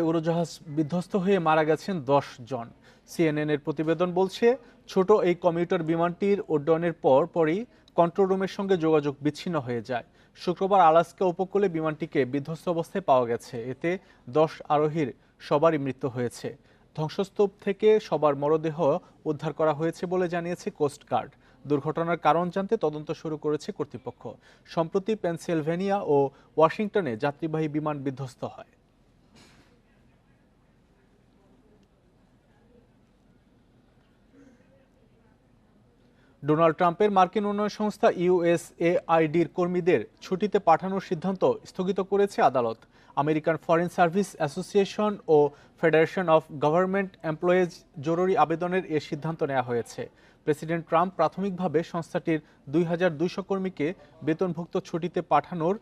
উড়োজাহাজ বিধ্বস্ত হয়ে মারা গেছেন 10 জন। সিএনএন এর প্রতিবেদন বলছে, ছোট এই কমিউটার বিমানটির উড্ডয়নের পরই কন্ট্রোল রুমের সঙ্গে যোগাযোগ বিচ্ছিন্ন হয়ে যায়। শুক্রবার আলাস্কা উপকূলে বিমানটিকে বিধ্বস্ত অবস্থায় পাওয়া গেছে। এতে 10 আরোহীর সবারই মৃত্যু হয়েছে। ধ্বংসস্তূপ থেকে সবার মরদেহ উদ্ধার করা হয়েছে বলে জানিয়েছে কোস্টগার্ড। দুর্ঘটনার কারণ জানতে তদন্ত শুরু করেছে কর্তৃপক্ষ। সম্প্রতি পেনসিলভেনিয়া ও ওয়াশিংটনে যাত্রীবাহী বিমান বিধ্বস্ত হয়। ডোনাল্ড ট্রাম্পের মার্কিন উন্নয়ন সংস্থা ইউএসএআইডির কর্মীদের ছুটিতে পাঠানোর সিদ্ধান্ত স্থগিত করেছে আদালত। আমেরিকান ফরেন সার্ভিস অ্যাসোসিয়েশন ও ফেডারেশন অফ গভর্নমেন্ট এমপ্লয়িজ জরুরি আবেদনের এ সিদ্ধান্ত নেওয়া হয়েছে। প্রেসিডেন্ট ট্রাম্প প্রাথমিকভাবে সংস্থাটির 2200 কর্মীকে বেতনভুক্ত ছুটিতে পাঠানোর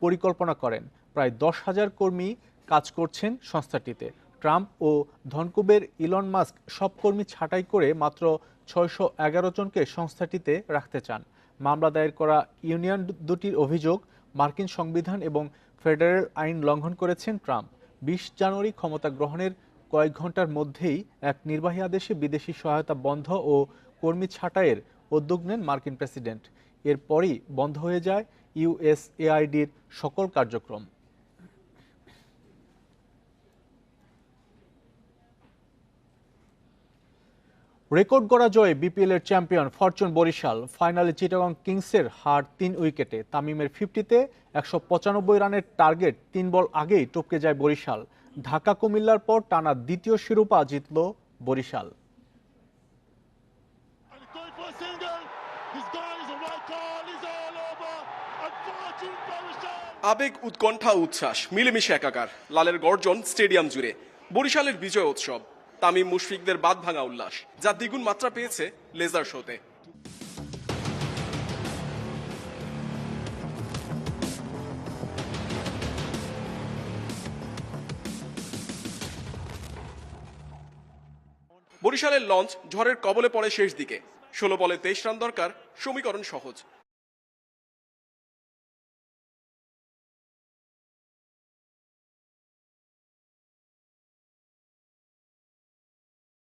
পরিকল্পনা করেন। প্রায় 10,000 কর্মী কাজ করছেন সংস্থাটিতে। ট্রাম্প ও ধনকুবের ইলন মাস্ক সব কর্মী ছাঁটাই করে মাত্র 611 জনকে সংস্থাটিতে রাখতে চান। মামলা দায়ের করা ইউনিয়ন দুটির অভিযোগ, মার্কিন সংবিধান এবং ফেডারেল আইন লঙ্ঘন করেছেন ট্রাম্প। 20 জানুয়ারি ক্ষমতা গ্রহণের কয়েক ঘন্টার মধ্যেই এক নির্বাহী আদেশে বিদেশি সহায়তা বন্ধ ও কর্মী ছাঁটাইয়ের উদ্যোগ নেন মার্কিন প্রেসিডেন্ট। এরপরই বন্ধ হয়ে যায় ইউএসএআইডির সকল কার্যক্রম। রেকর্ড গড়া জয়ে বিপিএল এর চ্যাম্পিয়ন ফরচুন বরিশাল। ফাইনালে চিটাগং কিংসের হার 3 উইকেটে। তামিমের 50-তে 195 রানের টার্গেট 3 বল আগেই টপকে যায় বরিশাল। ঢাকা কুমিল্লার পর টানা দ্বিতীয় শিরোপা জিতল বরিশাল। আবেগ, উৎকণ্ঠা, উচ্ছ্বাস মিলেমিশে একাকার। লালের গর্জন স্টেডিয়াম জুড়ে। বরিশালের বিজয় উৎসব, তামিম মুশফিকদের বাদ ভাঙা উল্লাস, যা দ্বিগুণ মাত্রা পেয়েছে লেজার শোতে। বরিশালের লঞ্চ ঝড়ের কবলে পড়ে শেষ দিকে। 16 বলে 23 রান দরকার, সমীকরণ সহজ।